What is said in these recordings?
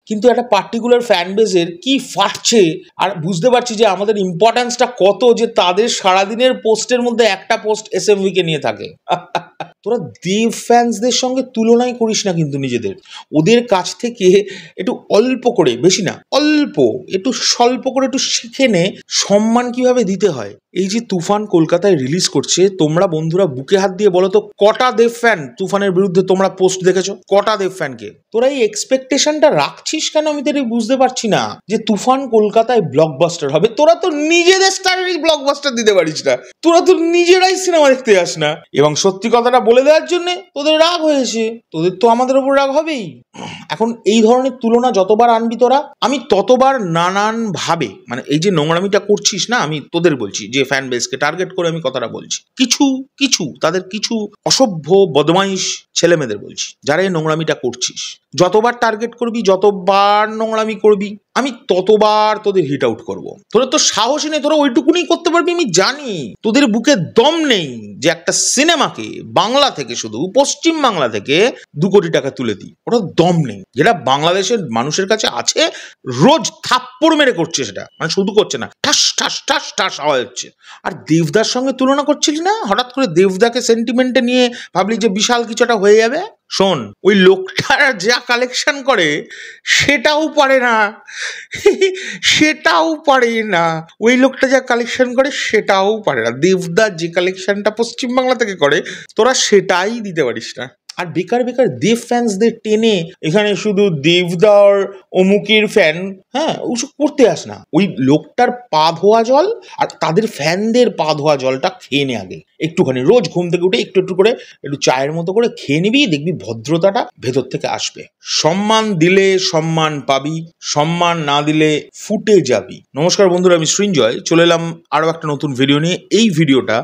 কিন্তু একটা particular fan বেজের কি ফাটছে, আর বুঝতে পারছি যে আমাদের ইম্পর্টেন্সটা কত, যে তাদের সারাদিনের পোস্টের মধ্যে একটা পোস্ট SMV কে নিয়ে থাকে। তোরা দেব ফ্যান্সদের সঙ্গে তুলনাই করিস না কিন্তু নিজেদের। ওদের কাছ থেকে একটু অল্প করে, বেশি না, অল্প একটু স্বল্প করে একটু শিখে নে সম্মান কিভাবে দিতে হয়। এই যে তুফান কলকাতায় রিলিজ করছে, তোমরা বন্ধুরা বুকে হাত দিয়ে বলো তো কটা দেব ফ্যান তুফানের বিরুদ্ধে তোমরা পোস্ট দেখেছো? কটা দেব ফ্যানকে? তোরা এই এক্সপেকটেশনটা রাখছিস কেন আমি তো বুঝতে পারছি না, যে তুফান কলকাতায় ব্লকবাস্টার হবে। তোরা তো নিজেদের স্টারেরই ব্লকবাস্টার দিতে পারিস না, তোরা তো নিজেরাই সিনেমা দেখতে যাস না। এবং সত্যি কথাটা বলে দেওয়ার জন্য তোদের রাগ হয়েছে, তোদের তো আমাদের উপর রাগ হবেই। এখন এই ধরনের তুলনা যতবার আনবি তোরা, আমি ততবার নানান ভাবে, মানে এই যে নোংরামিটা করছিস না, আমি তোদের বলছি যে ফ্যান বেসকে টার্গেট করে আমি কথাটা বলছি, কিছু তাদের কিছু অসভ্য বদমাইশ ছেলে মেয়েদের বলছি, যারা এই নোংরামিটা করছিস। যতবার টার্গেট করবি, যতবার নোংরামি করবি, আমি ততবার তোদের হিট আউট করবো। তোদের তো সাহসই নেই, তোরা ওইটুকুনি করতে পারবি আমি জানি। তোদের বুকে দম নেই যে একটা সিনেমাকে বাংলা থেকে, শুধু পশ্চিম বাংলা থেকে 2 কোটি টাকা তুলে দিই, ওটা দম নেই। যেটা বাংলাদেশের মানুষের কাছে আছে, রোজ থাপ্পড় মেরে করছে সেটা, মানে শুধু করছে না, ঠাস ঠাস ঠাস ঠাস আওয়াজ হচ্ছে। আর দেবদার সঙ্গে তুলনা করছিলি না, হঠাৎ করে দেবদাকে সেন্টিমেন্টে নিয়ে ভাবলি যে বিশাল কিছু একটা হয়ে যাবে। শোন, ওই লোকটার যা কালেকশন করে সেটাও পারে না, সেটাও পারে না। ওই লোকটা যা কালেকশন করে সেটাও পারে না। দেবদার যে কালেকশনটা পশ্চিমবাংলা থেকে করে, তোরা সেটাই দিতে পারিস না। আর বেকার বেকার দেব ফ্যান্সদের টেনে এখানে শুধু দেবদার অমুকের ফ্যান, হ্যাঁ, ওসব করতে আস না। ওই লোকটার পা ধোয়া জল আর তাদের ফ্যানদের পা ধোয়া জলটা খেয়ে নে আগে একটুখানি। রোজ ঘুম থেকে উঠে একটু একটু করে একটু চায়ের মতো করে খেয়ে নিবি, দেখবি ভদ্রতাটা ভেতর থেকে আসবে। সম্মান দিলে সম্মান পাবি, সম্মান না দিলে ফুটে যাবি। নমস্কার বন্ধুরা, আমি সৃঞ্জয়, চলে এলাম আরো একটা নতুন ভিডিও নিয়ে। এই ভিডিওটা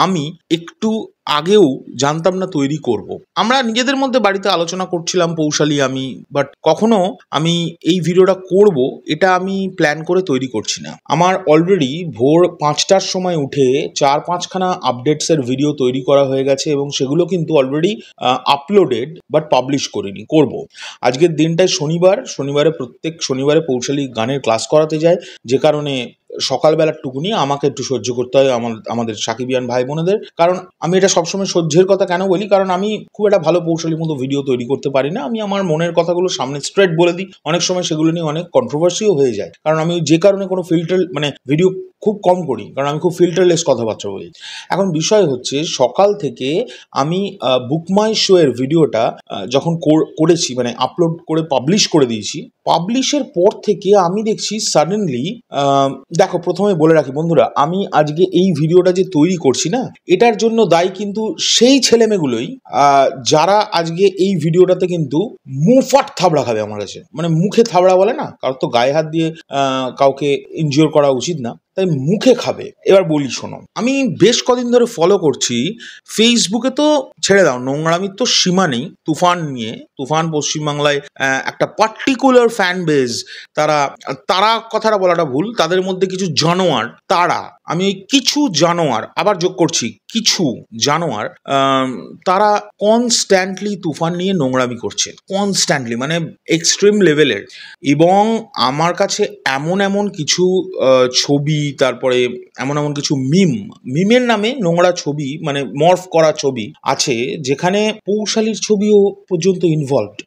আমি একটু আগেও জানতাম না তৈরি করব। আমরা নিজেদের মধ্যে বাড়িতে আলোচনা করছিলাম, পৌশালী আমি, বাট কখনো আমি এই ভিডিওটা করব এটা আমি প্ল্যান করে তৈরি করছি না। আমার অলরেডি ভোর 5টার সময় উঠে 4-5খানা আপডেটসের ভিডিও তৈরি করা হয়ে গেছে এবং সেগুলো কিন্তু অলরেডি আপলোডেড, বাট পাবলিশ করিনি, করব। আজকের দিনটায় শনিবারে প্রত্যেক শনিবারে পৌশালী গানের ক্লাস করাতে যায়, যে কারণে সকালবেলার টুকুনি আমাকে একটু সহ্য করতে হয় আমাদের সাকিবিয়ান ভাই বোনেদের। কারণ আমি এটা সবসময় সহ্যের কথা কেন বলি, কারণ আমি খুব একটা ভালো পৌশালীর মতো ভিডিও তৈরি করতে পারি না। আমি আমার মনের কথাগুলো সামনে স্ট্রেট বলে দিই, অনেক সময় সেগুলো নিয়ে অনেক কন্ট্রোভার্সিও হয়ে যায়। কারণ আমি যে কারণে কোনো ফিল্টার, মানে ভিডিও খুব কম করি, কারণ আমি খুব ফিল্টারলেস কথাবার্তা বলি। এখন বিষয় হচ্ছে, সকাল থেকে আমি বুকমাই শো এর ভিডিওটা যখন করেছি, মানে আপলোড করে পাবলিশ করে দিয়েছি, পাবলিশের পর থেকে আমি দেখছি সাডেনলি, দেখো প্রথমে বলে রাখি বন্ধুরা, আমি আজকে এই ভিডিওটা যে তৈরি করছি না, এটার জন্য দায়ী কিন্তু সেই ছেলেমেয়েগুলোই যারা আজকে এই ভিডিওটাতে কিন্তু মুফাট থাবড়া খাবে আমার কাছে। মানে মুখে থাবড়া বলে না, কারোর তো গায়ে হাত দিয়ে কাউকে ইনজিওর করা উচিত না, তাই মুখে খাবে। এবার বলি শোনো, আমি বেশ কদিন ধরে ফলো করছি ফেসবুকে, তো ছেড়ে দাও, নোংরামির তো সীমা নেই তুফান নিয়ে। তুফান পশ্চিমবাংলায় একটা পার্টিকুলার ফ্যান বেজ, তারা কথাটা বলাটা ভুল, তাদের মধ্যে কিছু জানোয়ার, আমি ওই কিছু জানোয়ার আবার যোগ করছি, কিছু জানোয়ার, তারা কনস্ট্যান্টলি তুফান নিয়ে নোংরামি করছে, কনস্ট্যান্টলি, মানে এক্সট্রিম লেভেলের। এবং আমার কাছে এমন কিছু ছবি, তারপরে এমন কিছু মিমের নামে নোংরা ছবি, মানে মর্ফ করা ছবি আছে, যেখানে পৌশালীর ছবিও পর্যন্ত ইনভলভড।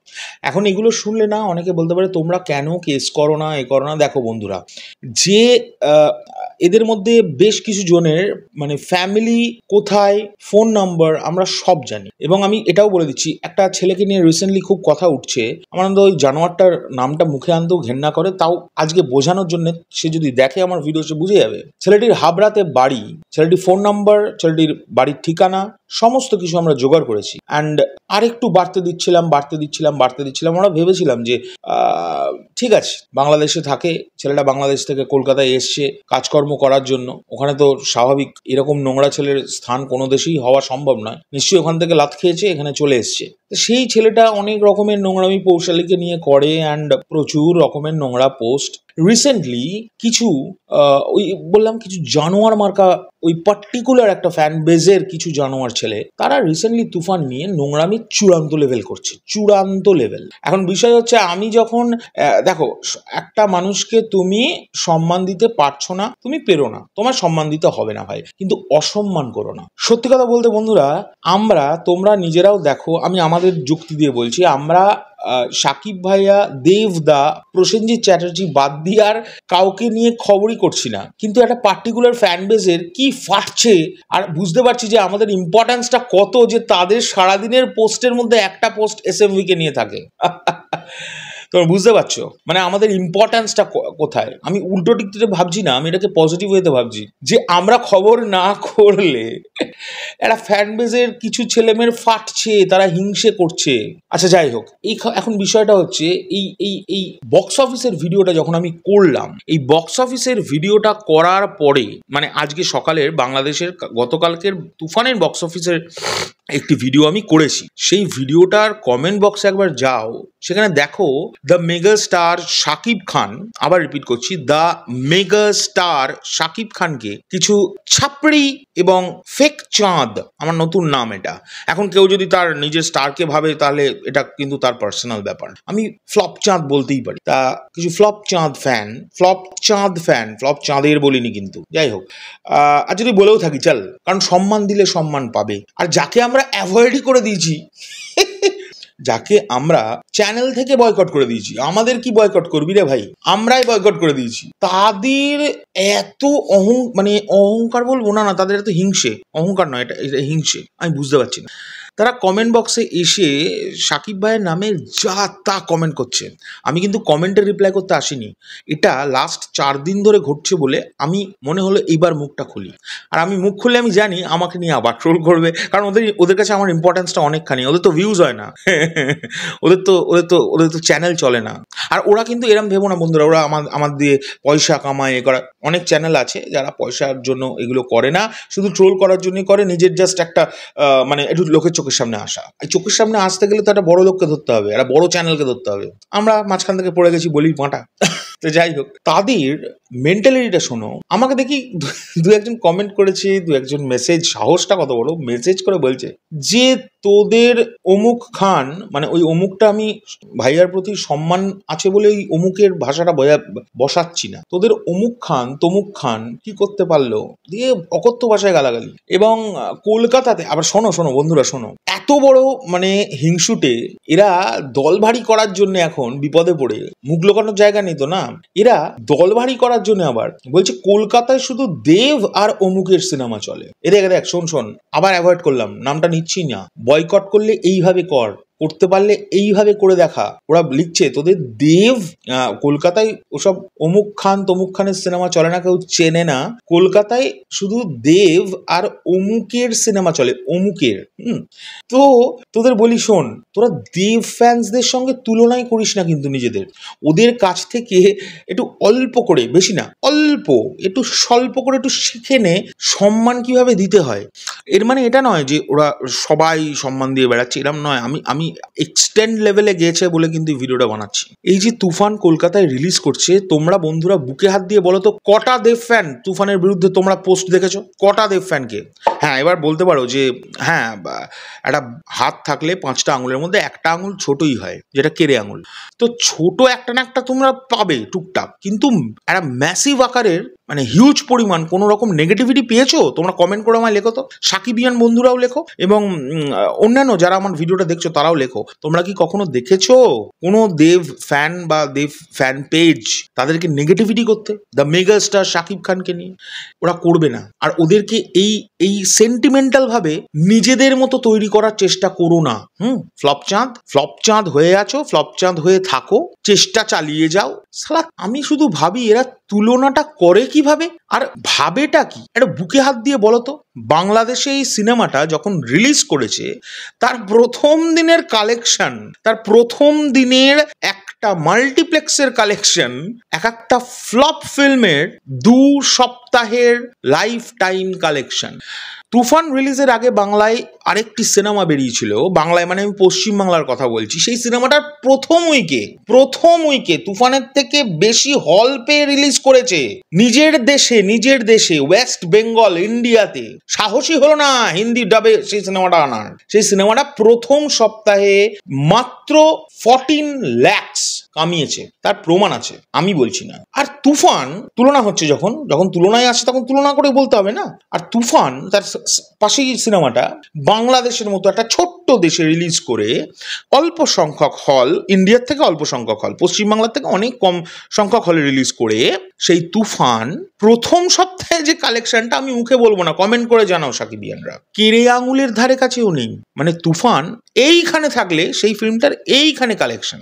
এখন এগুলো শুনলে না অনেকে বলতে পারে তোমরা কেন কেস করো না, এ করো না। দেখো বন্ধুরা, যে এদের মধ্যে বেশ কিছু জনের মানে ফ্যামিলি কোথায়, ফোন নাম্বার আমরা সব জানি। এবং আমি এটাও বলে দিচ্ছি, একটা ছেলেকে নিয়ে রিসেন্টলি খুব কথা উঠছে, আমার ওই জানোয়ারটার নামটা মুখে আনতেও ঘেন্না করে, তাও আজকে বোঝানোর জন্য, সে যদি দেখে আমার ভিডিও সে বুঝে যাবে। ছেলেটির হাবড়াতে বাড়ি, ছেলেটির ফোন নাম্বার, ছেলেটির বাড়ির ঠিকানা সমস্ত কিছু আমরা জোগাড় করেছি। অ্যান্ড আরেকটু বাড়তে দিচ্ছিলাম। আমরা ভেবেছিলাম যে ঠিক আছে, বাংলাদেশে থাকে ছেলেটা, বাংলাদেশ থেকে কলকাতায় এসছে কাজকর্ম করার জন্য, ওখানে তো স্বাভাবিক এরকম নোংরা ছেলের স্থান কোনো দেশেই হওয়া সম্ভব নয়, নিশ্চয়ই ওখান থেকে লাত খেয়েছে, এখানে চলে এসছে। সেই ছেলেটা অনেক রকমের নোংরামি পৌশালীকে নিয়ে করে অ্যান্ড প্রচুর রকমের নোংরা পোস্ট। রিসেন্টলি কিছু ওই বললাম কিছু জানোয়ার মার্কা ওই পার্টিকুলার একটা ফ্যান বেজের কিছু জানোয়ার ছেলে, তারা রিসেন্টলি তুফান নিয়ে নোংরামি চূড়ান্ত লেভেল করছে, চূড়ান্ত লেভেল। এখন বিষয় হচ্ছে, আমি যখন দেখো একটা মানুষকে তুমি সম্মান দিতে পারছো না, তুমি পেরো না, তোমার সম্মান দিতে হবে না ভাই, কিন্তু অসম্মান করো না। সত্যি কথা বলতে বন্ধুরা, তোমরা নিজেরাও দেখো, আমি আমাদের যুক্তি দিয়ে বলছি, আমরা সাকিব ভাইয়া, দেবদা, প্রসেনজিৎ চ্যাটার্জি বাদ দিয়ে আর কাউকে নিয়ে খবরই করছি না, কিন্তু একটা পার্টিকুলার ফ্যান বেজের কি ফাটছে, আর বুঝতে পারছি যে আমাদের ইম্পর্টেন্সটা কত, যে তাদের সারাদিনের পোস্টের মধ্যে একটা পোস্ট এসএমভি কে নিয়ে থাকে। তোমরা বুঝতে পারছো মানে আমাদের ইম্পর্টেন্সটা কোথায়। আমি উল্টো দিক থেকে ভাবছি না, আমি এটাকে পজিটিভ ওয়েতে ভাবছি, যে আমরা খবর না করলে একটা ফ্যান বেজের কিছু ছেলেমেয়ের ফাটছে, তারা হিংসে করছে। আচ্ছা যাই হোক, এখন বিষয়টা হচ্ছে এই বক্স অফিসের ভিডিওটা যখন আমি করলাম, এই বক্স অফিসের ভিডিওটা করার পরে, মানে আজকে সকালের বাংলাদেশের গতকালকের তুফানের বক্স অফিসের একটি ভিডিও আমি করেছি, সেই ভিডিওটার কমেন্ট বক্সে একবার যাও, সেখানে দেখো the mega star Shakib Khan, আবার রিপিট করছি, দ্য মেগা স্টার শাকিব খানকে কিছু ছাপড়ি এবং ফেক চাঁদ, আমার নতুন নাম এটা, এখন কেউ যদি তার নিজের স্টারকে ভাবে তাহলে এটা কিন্তু তার পার্সোনাল ব্যাপার, আমি ফ্লপ চাঁদ বলতেই পারি, তা কিছু ফ্লপ চাঁদের বলিনি কিন্তু, যাই হোক, আর যদি বলেও থাকি চল, কারণ সম্মান দিলে সম্মান পাবে। আর যাকে আমরা অ্যাভয়েডই করে দিয়েছি, যাকে আমরা চ্যানেল থেকে বয়কট করে দিয়েছি, আমাদের কি বয়কট করবি রে ভাই, আমরাই বয়কট করে দিয়েছি, তাদের এত মানে অহংকার বলবো না, তাদের এত হিংসে, অহংকার নয় এটা হিংসে, আমি বুঝতে পারছি না। তারা কমেন্ট বক্সে এসে সাকিব ভাইয়ের নামে যা তা কমেন্ট করছে। আমি কিন্তু কমেন্টের রিপ্লাই করতে আসিনি, এটা লাস্ট 4 দিন ধরে ঘটছে বলে আমি মনে হলো এইবার মুখটা খুলি। আর আমি মুখ খুললে আমি জানি আমাকে নিয়ে আবার ট্রোল করবে, কারণ ওদের কাছে আমার ইম্পর্টেন্সটা অনেকখানি, ওদের তো ভিউজ হয় না, ওদের তো চ্যানেল চলে না। আর ওরা কিন্তু এরম ভেবো না বন্ধুরা, ওরা আমার দিয়ে পয়সা কামায়, এ করা, অনেক চ্যানেল আছে যারা পয়সার জন্য এগুলো করে না, শুধু ট্রোল করার জন্যই করে, নিজের জাস্ট একটা মানে একটু লোকের চোখের সামনে আসা। এই চোখের সামনে আসতে গেলে তো একটা বড় লোককে ধরতে হবে, একটা বড় চ্যানেলকে ধরতে হবে, আমরা মাঝখান থেকে পড়ে গেছি বলি পাঁটা। তো যাই হোক, তাদের মেন্টালিটিটা শোনো। আমাকে দেখি দু একজন কমেন্ট করেছে, দু একজন মেসেজ, সাহসটা কত বড়, মেসেজ করে বলছে যে তোদের অমুক খান, মানে ওই অমুকটা আমি ভাইয়ার প্রতি সম্মান আছে বলে ওই অমুকের ভাষাটা বসাচ্ছি না, তোদের অমুক খান তমুক খান কি করতে পারলো, দিয়ে অকথ্য ভাষায় গালাগালি। এবং কলকাতাতে আবার শোনো বন্ধুরা শোনো, এত বড় মানে হিংসুটে এরা দল ভারী করার জন্য এখন বিপদে পড়ে, মুখ লোকানোর জায়গা নেই তো না, এরা দল ভারী করার জন্য আবার বলছে কলকাতায় শুধু দেব আর অমুকের সিনেমা চলে। দেখ শোন, আবার অ্যাভয়েড করলাম, নামটা নিচ্ছি না, বয়কট করলে এইভাবে করতে পারলে এইভাবে করে দেখা। ওরা লিখছে তোদের দেব কলকাতায় ওসব অমুক খান তমুক খানের সিনেমা চলে না, কেউ চেনে না, কলকাতায় শুধু দেব আর অমুকের সিনেমা চলে, অমুকের। তো তোদের বলি শোন, তোরা দেব ফ্যান্সদের সঙ্গে তুলনাই করিস না কিন্তু নিজেদের, ওদের কাছ থেকে একটু অল্প করে, বেশি না অল্প, একটু স্বল্প করে একটু শিখে নে সম্মান কিভাবে দিতে হয়। এর মানে এটা নয় যে ওরা সবাই সম্মান দিয়ে বেড়াচ্ছে, এরম নয়, আমি এক্সটেন্ড লেভেলে গিয়েছে বলে কিন্তু ভিডিওটা বানাচ্ছি। এই যে তুফান কলকাতায় রিলিজ করছে, তোমরা বন্ধুরা বুকে হাত দিয়ে বলো তো কটা দেব ফ্যান তুফানের বিরুদ্ধে তোমরা পোস্ট দেখেছো, কটা দেব ফ্যানকে? হ্যাঁ, এবার বলতে পারো যে হ্যাঁ, একটা হাত থাকলে 5টা আঙুলের মধ্যে একটা আঙুল ছোটই হয়, যেটা কেড়ে আঙুল, তো ছোট একটা না একটা তোমরা পাবে টুকটাক, কিন্তু একটা ম্যাসিভ আকারের মানে হিউজ পরিমাণ কোনো রকম নেগেটিভিটি পেয়েছো? তোমরা কমেন্ট করে আমায় লেখো তো, সাকিবিয়ান বন্ধুরাও লেখো এবং অন্যান্য যারা আমার ভিডিওটা দেখছো তারাও লেখো, তোমরা কি কখনো দেখেছো কোনো দেব ফ্যান বা দেব ফ্যান পেজ তাদেরকে নেগেটিভিটি করতে দ্য মেগা স্টার শাকিব খানকে নিয়ে? ওরা করবে না। আর ওদেরকে এই সেন্টিমেন্টাল ভাবে নিজেদের মতো তৈরি করার চেষ্টা করো না। ফ্লপ চাঁদ হয়ে আছো, ফ্লপ চাঁদ হয়ে থাকো, চেষ্টা চালিয়ে যাও। সালা আমি শুধু ভাবি এরা তুলনাটা করে কিভাবে আর ভাবেটা কি, একটা বুকে হাত দিয়ে বলো তো। বাংলাদেশে এই সিনেমাটা যখন রিলিজ করেছে, তার প্রথম দিনের কালেকশন, তার প্রথম দিনের একটা মাল্টিপ্লেক্সের কালেকশন এক একটা ফ্লপ ফিল্মের 2 সপ্তাহ সপ্তাহের লাইফ টাইম কালেকশন। তুফান রিলিজের আগে বাংলায় আরেকটি সিনেমা বেরিয়েছিল, বাংলায় মানে আমি পশ্চিমবাংলার কথা বলছি। সেই সিনেমাটার প্রথম উইকে তুফানের থেকে বেশি হল পেয়ে রিলিজ করেছে নিজের দেশে ওয়েস্ট বেঙ্গল ইন্ডিয়াতে। সাহসী হলো না হিন্দি ডাবে সেই সিনেমাটা আনার। সেই সিনেমাটা প্রথম সপ্তাহে মাত্র 14 lakhs কামিয়েছে, তার প্রমাণ আছে, আমি বলছি না। আর তুফান তুলনা হচ্ছে, যখন তুলনায় আসে তখন তুলনা করে বলতে হবে না। আর তুফান তার পাশেই সিনেমাটা বাংলাদেশের মতো একটা ছোট্ট দেশে রিলিজ করে অল্প সংখ্যক হল, ইন্ডিয়ার থেকে অল্প সংখ্যক হল, পশ্চিমবাংলার থেকে অনেক কম সংখ্যক হলে রিলিজ করে সেই তুফান প্রথম সপ্তাহে যে কালেকশনটা, আমি মুখে বলবো না, কমেন্ট করে জানাও সাকিবিয়ানরা, কেড়ে আঙুলের ধারে কাছেও নেই। মানে তুফান এইখানে থাকলে সেই ফিল্মটার এইখানে কালেকশন,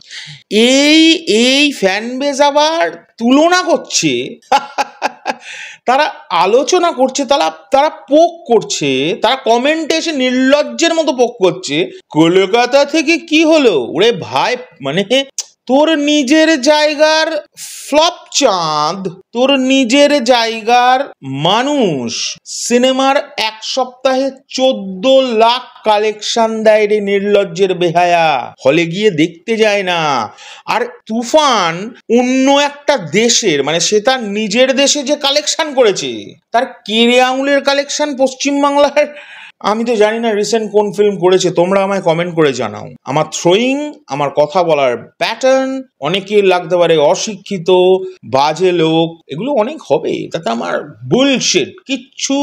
এই ফ্যান বেজ আবার তুলনা করছে তারা আলোচনা করছে, তারা পোক করছে, তারা কমেন্টে এসে নির্লজ্জের মতো পোক করছে। কলকাতা থেকে কি হলো ওরে ভাই, মানে তোর নিজের জায়গার ফ্লপ চাঁদ, তোর নিজের জায়গার মানুষ সিনেমার এক সপ্তাহে 14 লাখ কালেকশন দেয় রে নির্লজ্জের বেহায়া, হলে গিয়ে দেখতে যায় না। আর তুফান অন্য একটা দেশের, মানে সে তার নিজের দেশে যে কালেকশন করেছে, তার কেড়ে আঙুলের কালেকশন পশ্চিমবাংলার আমি তো জানি না রিসেন্ট কোন ফিল্ম করেছে, তোমরা আমায় কমেন্ট করে জানাও। আমার থ্রোয়িং, আমার কথা বলার প্যাটার্ন অনেকের লাগতে পারে অশিক্ষিত, বাজে লোক, এগুলো অনেক হবে, তাতে আমার বুলশিট কিচ্ছু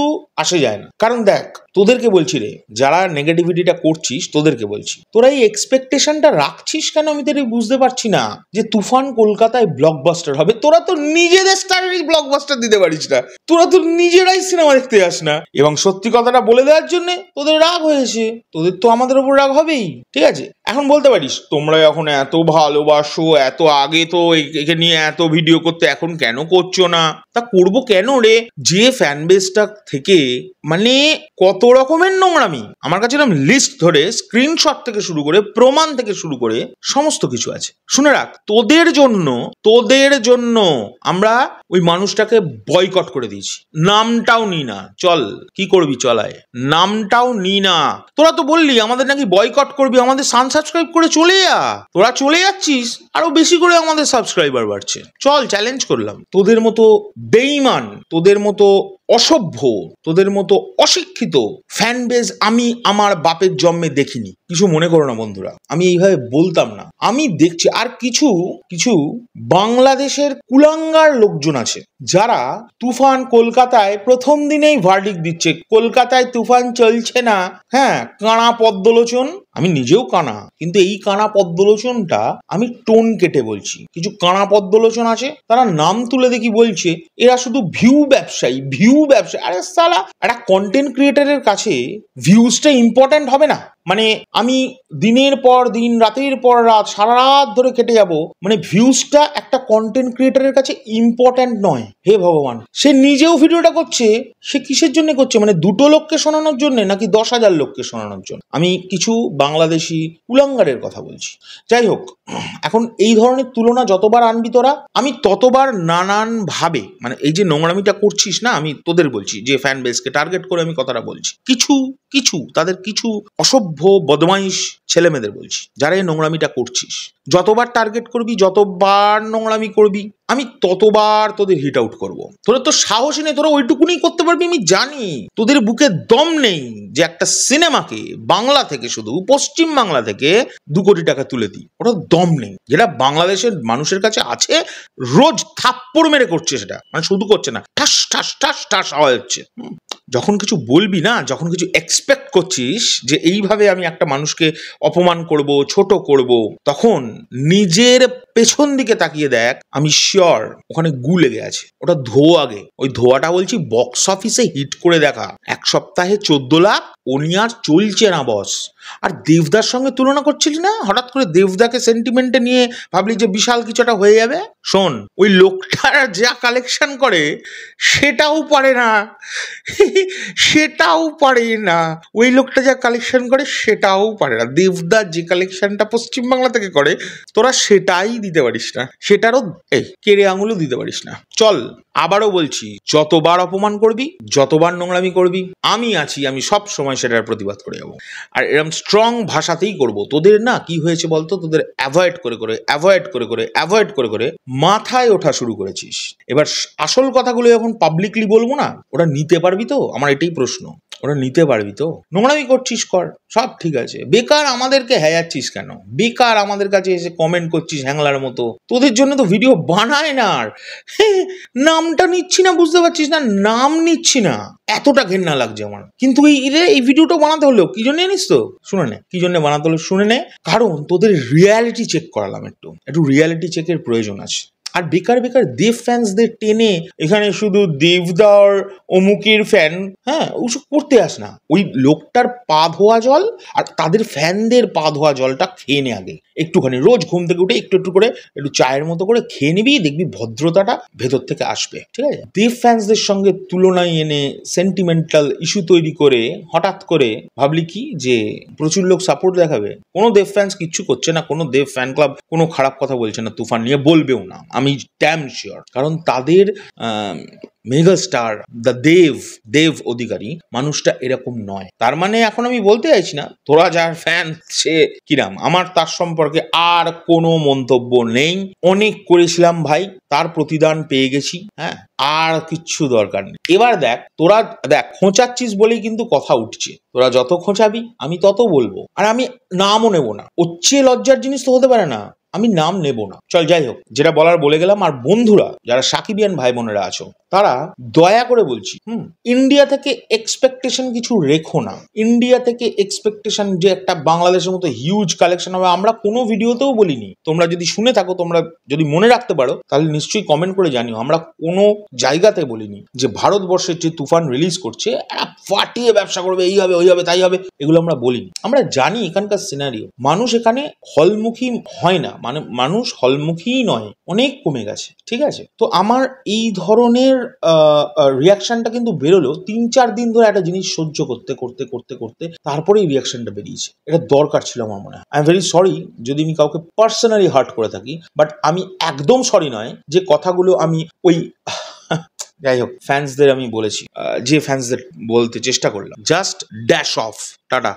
আসে যায় না। কারণ দেখ, তোদেরকে বলছি রে, যারা নেগেটিভিটিটা করছিস তোদেরকে বলছি, তোরা এই এক্সপেকটেশনটা রাখছিস কেন আমি তোর বুঝতে পারছি না, যে তুফান কলকাতায় ব্লকবাস্টার হবে। তোরা তো নিজেদের স্টারেরই ব্লকবাস্টার দিতে পারিস না, তোরা তো নিজেরাই সিনেমা দেখতে যাস না। এবং সত্যি কথাটা বলে দেওয়ার জন্য তোদের রাগ হয়েছে, তোদের তো আমাদের উপর রাগ হবেই, ঠিক আছে? এখন বলতে পারিস তোমরা এখন এত ভালোবাসো, এত আগে তো একে নিয়ে এত ভিডিও করতে, এখন কেন করছো না? তা করবো কেন রে, যে ফ্যান বেসটা থেকে মানে কত রকমের নোংরামি আমার কাছে এরকম লিস্ট ধরে, স্ক্রিনশট থেকে শুরু করে প্রমাণ থেকে শুরু করে সমস্ত কিছু আছে। শুনে রাখ, তোদের জন্য আমরা ওই মানুষটাকে বয়কট করে দিয়েছি, নামটাও নি না। চল কি করবি, চলায় নামটাও নি না। তোরা তো বললি আমাদের নাকি বয়কট করবি, আমাদের সাবস্ক্রাইব করে চলে যা। তোরা চলে যাচ্ছিস, আরো বেশি করে আমাদের সাবস্ক্রাইবার বাড়ছে। চল চ্যালেঞ্জ করলাম, তোদের মতো বেঈমান, তোদের মতো অসভ্য, তোদের মতো অশিক্ষিত ফ্যান বেজ আমি আমার বাপের জন্মে দেখিনি। কিছু মনে করো না বন্ধুরা, আমি এইভাবে বলতাম না, আমি দেখছি। আর কিছু বাংলাদেশের কুলাঙ্গার লোকজন আছে যারা তুফান কলকাতায় প্রথম দিনেই ভার্ডিক্ট দিচ্ছে, কলকাতায় তুফান চলছে না। হ্যাঁ, কানা পদ্মলোচন, আমি নিজেও কানা, কিন্তু এই কানা পদ্মলোচনটা আমি টোন কেটে বলছি। কিছু কানা পদ্মলোচন আছে, তারা নাম তুলে দেখি বলছে এরা শুধু ভিউ ব্যবসায়ী। আরে সালা, একটা কন্টেন্ট ক্রিয়েটারের কাছে ভিউজটা ইম্পর্টেন্ট হবে না? মানে আমি দিনের পর দিন, রাতের পর রাত, সারা রাত ধরে কেটে যাব, মানে ভিউজটা একটা কন্টেন্ট ক্রিয়েটারের কাছে ইম্পর্টেন্ট নয়? হে ভগবান, সে নিজেও ভিডিওটা করছে, সে কিসের জন্য করছে? মানে 2 লোককে শোনানোর জন্য নাকি 10,000 লোককে শোনানোর জন্য? আমি কিছু বাংলাদেশি কুলাঙ্গারের কথা বলছি। যাই হোক, এখন এই ধরনের তুলনা যতবার আনবি তোরা, আমি ততবার নানান ভাবে, মানে এই যে নোংরামিটা করছিস না, আমি তোদের বলছি, যে ফ্যান বেসকে টার্গেট করে আমি কথাটা বলছি, কিছু তাদের কিছু অসভ্য বদমাইশ ছেলেমেয়েদের বলছি, যারা এই নোংরামিটা করছিস, যতবার টার্গেট করবি, যতবার নোংরামি করবি, আমি ততবার তোদের হিট আউট করবো। তোরা তো সাহসী নেই, তোরা ওইটুকুনি করতে পারবি আমি জানি। তোদের বুকে দম নেই যে একটা সিনেমাকে বাংলা থেকে, শুধু পশ্চিম বাংলা থেকে 2 কোটি টাকা তুলে দিই, ওটা দম নেই। যেটা বাংলাদেশের মানুষের কাছে আছে, রোজ থাপ্পড় মেরে করছে, সেটা মানে শুধু করছে না, ঠাস ঠাস ঠাস ঠাস আওয়াজ হচ্ছে। যখন কিছু বলবি না, যখন কিছু এক্সপেক্ট করছিস যে এইভাবে আমি একটা মানুষকে অপমান করব, ছোট করব, তখন নিজের পেছন দিকে তাকিয়ে দেখ, আমি শিওর ওখানে গু লেগে আছে, ওটা ধো আগে। ওই ধোয়াটা বলছি বক্স অফিসে হিট করে দেখা। 1 সপ্তাহে 14 লাখ, উনি আর চলছে না বস। আর দেবদার সঙ্গে তুলনা করছিলি না, হঠাৎ করে দেবদাকে সেন্টিমেন্টে নিয়ে ভাবলি যে বিশাল কিছুটা হয়ে যাবে। শোন, ওই লোকটার যা কালেকশন করে সেটাও পারে না, ওই লোকটা যা কালেকশন করে সেটাও পারে না। দেবদার যে কালেকশনটা পশ্চিমবাংলা থেকে করে, তোরা সেটাই দিতে পারিস না, সেটারও কেড়ে আঙুলও দিতে পারিস না। চল আবারও বলছি, যতবার অপমান করবি, যতবার নোংরামি করবি, আমি আছি, আমি সব সময় সেটার প্রতিবাদ করে যাবো। আর এরকম স্ট্রং ভাষাতেই করব। তোদের না কি হয়েছে বলতো, তোদের অ্যাভয়েড করে করে মাথায় ওঠা শুরু করেছিস। এবার আসল কথাগুলো যখন পাবলিকলি বলবো না, ওরা নিতে পারবি তো? আমার এটাই প্রশ্ন, ওরা নিতে পারবি তো? নোংরামি করছিস কর, সব ঠিক আছে, বেকার আমাদেরকে হ্যায়াচ্ছিস কেন? বেকার আমাদের কাছে এসে কমেন্ট করছিস হ্যাংলার মতো। তোদের জন্য তো ভিডিও বানায় না। আর নামটা নিচ্ছি না, বুঝতে পারছিস না? নাম নিচ্ছি না, এতটা ঘেন্না লাগছে আমার। কিন্তু এই ভিডিওটা বানাতে হলো কি জন্য জানিস তো? শুনে নে কি জন্য বানাতে হলো, শুনে নে। কারণ তোদের রিয়ালিটি চেক করালাম, একটু রিয়ালিটি চেকের প্রয়োজন আছে। আর বেকার দেব ফ্যান্সদের টেনে এখানে শুধু দেবদার অমুকের ফ্যান, হ্যাঁ, ওসব করতে আস না। ওই লোকটার পা ধোয়া জল আর তাদের ফ্যানদের পা ধোয়া জলটা খেয়ে নে আগে একটুখানি। রোজ ঘুম থেকে উঠে একটু করে একটু চায়ের মতো করে খেয়ে নিবি, দেখবি ভদ্রতাটা ভেতর থেকে আসবে, ঠিক আছে? দেব ফ্যান্সদের সঙ্গে তুলনায় এনে সেন্টিমেন্টাল ইস্যু তৈরি করে হঠাৎ করে ভাবলি কি যে প্রচুর লোক সাপোর্ট দেখাবে? কোনো দেব ফ্যান্স কিচ্ছু করছে না, কোনো দেব ফ্যান ক্লাব কোনো খারাপ কথা বলছে না তুফান নিয়ে, বলবেও না, আমি ড্যাম শিওর। কারণ তাদের মেগাস্টার দ্য দেব অধিকারী মানুষটা এরকম নয়। তার মানে এখন আমি বলতে চাইছি না তোরা যার ফ্যান সে কিরাম, আমার তার সম্পর্কে আর কোনো মন্তব্য নেই। অনেক করেছিলাম ভাই, তার প্রতিদান পেয়ে গেছি, হ্যাঁ, আর কিচ্ছু দরকার নেই। এবার তোরা খোঁচাচ্ছিস বলেই কিন্তু কথা উঠছে। তোরা যত খোঁচাবি আমি তত বলবো, আর আমি নামও নেবো না। ওর চেয়ে লজ্জার জিনিস তো হতে পারে না, আমি নাম নেব না। চল যাই হোক, যেটা বলার বলে গেলাম। আর বন্ধুরা যারা সাকিবিয়ান ভাই বোনেরা আছো, তারা দয়া করে বলছি, ইন্ডিয়া থেকে এক্সপেকটেশন কিছু রেখো না। ইন্ডিয়া থেকে এক্সপেকটেশন যে একটা বাংলাদেশের মতো হিউজ কালেকশন হবে, আমরা কোনো ভিডিওতেও বলিনি। তোমরা যদি শুনে থাকো, তোমরা যদি মনে রাখতে পারো, তাহলে নিশ্চয়ই কমেন্ট করে জানিও। আমরা কোনো জায়গাতে বলিনি যে ভারতবর্ষের যে তুফান রিলিজ করছে ফাটিয়ে ব্যবসা করবে, এই হবে ওই হবে তাই হবে, এগুলো আমরা বলিনি। আমরা জানি এখানকার সিনারিও, মানুষ এখানে হলমুখী হয় না, মানে মানুষ হলমুখীই নয়, অনেক কমে গেছে, ঠিক আছে? তো আমার এই ধরনের রিয়াকশনটা কিন্তু বেরোলো 3-4 দিন ধরে একটা জিনিস সহ্য করতে করতে করতে করতে তারপরে এই রিয়াকশনটা বেরিয়েছে। এটা দরকার ছিল আমার মনে হয়। আই এম ভেরি সরি যদি আমি কাউকে পার্সোনালি হার্ট করে থাকি, বাট আমি একদম সরি নয় যে কথাগুলো আমি ওই যাই হোক ফ্যান্সদের আমি বলেছি, যে ফ্যান্সদের বলতে চেষ্টা করলাম, জাস্ট ড্যাশ অফ, টাটা।